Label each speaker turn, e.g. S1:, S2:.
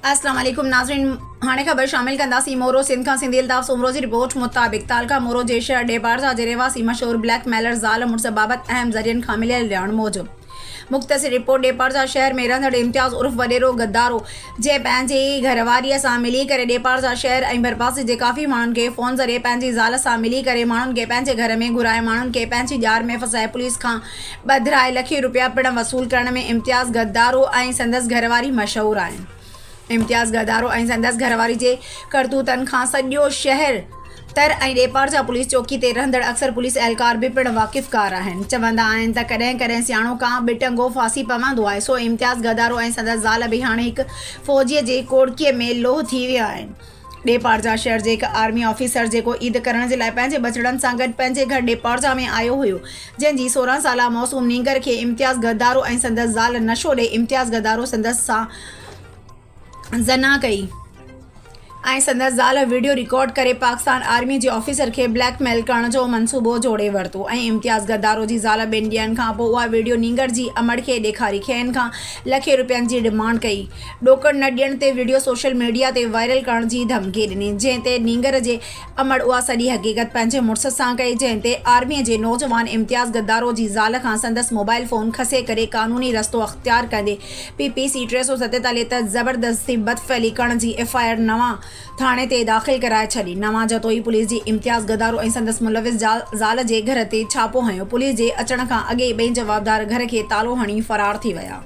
S1: अस्सलाम वालेकुम नाज़रीन, हाणे ख़बर शामिल कंदासीं मोरो सिंध खां सिंधी अल्ताफ़ सोमरो जी रिपोर्ट मुताबिक़ तालका मोरो जे शहर डेपारजा जे रहवासी मशहूर ब्लैक मेलर ज़ाल मुड़स बाबति अहम ज़रियनि खां मिलियल ॼाण मूजिबि मुख़्तसिर रिपोर्ट डेपारजा शहर में रहंदड़ इम्तियाज़ उर्फ़ वॾेरो गद्दारो जे पंहिंजी घरवारीअ सां मिली करे डेपारजा शहर ऐं भरपासे जे काफ़ी माण्हुनि खे फ़ोन ज़रिए पंहिंजी ज़ाल सां मिली करे माण्हुनि खे पंहिंजे घर में घुराए माण्हुनि खे पंहिंजी ॼार में फसाए पुलिस खां ॿधिराए लखे रुपया पिणु वसूल करण में इम्तियाज़ गद्दारो ऐं संदसि घरवारी मशहूरु आहिनि। इम्तियाज़ गद्दारो ऐं संदसि घरवारी जे करतूतनि खां सॼो शहर तर ऐं डेपारजा पुलिस चौकी ते रहंदड़ अक्सर पुलिस एहलकार बि पिणु वाक़िफ़कार आहिनि। चवंदा आहिनि त कॾहिं कॾहिं सियाणो कां बिटंगो फासी पवंदो आहे, सो इम्तियाज़ गद्दारो ऐं संदसि ज़ाल बि हाणे हिकु फ़ौजीअ जे कोड़कीअ में लोह थी विया आहिनि। डेपारजा शहर जे हिकु आर्मी ऑफिसर जेको ईद करण जे लाइ पंहिंजे बचड़नि सां गॾु पंहिंजे घर डेपारजा में आयो हुयो, जंहिंजी 16 साला मौसूम नींगर खे इम्तियाज़ गद्दारो ऐं संदसि ज़ाल नशो ॾेई इम्तियाज़ गद्दारो संदसि सां ज़ना कई ऐं संदसि ज़ाल वीडियो रिकॉर्ड करे पाकिस्तान आर्मी जे ऑफिसर खे ब्लैकमेल करण जो मनसूबो जोड़े वरितो ऐं इम्तियाज़ गद्दारो जी ज़ाल 2 ॾींहंनि खां पोइ उहा वीडियो नींगर जी अमड़ खे ॾेखारी खेनि खां लखे रुपयनि जी डिमांड कई। ॾोकड़ न ॾियण ते वीडियो सोशल मीडिया ते वायरल करण जी धमकी ॾिनी, जंहिं ते नींगर जे अमड़ उहा सॼी हक़ीक़त पंहिंजे मुड़ुस सां कई, जंहिं ते आर्मीअ जे नौजवान इम्तियाज़ गद्दारो जी ज़ाल खां संदसि मोबाइल फ़ोन खसे करे क़ानूनी रस्तो अख़्तियार कंदे PPC 347 तहत ज़बरदस्ती बदफ़ैली करण जी FIR नवां थाणे ते दाख़िल कराए छॾी। नवां जतोई पुलिस जी इम्तियाज़ गद्दारो ऐं संदसि मुलविस ज़ाल जे घर ते छापो हयो। पुलिस जे अचण खां अॻे ॿई जवाबदार घर खे तालो हणी फ़रार थी विया।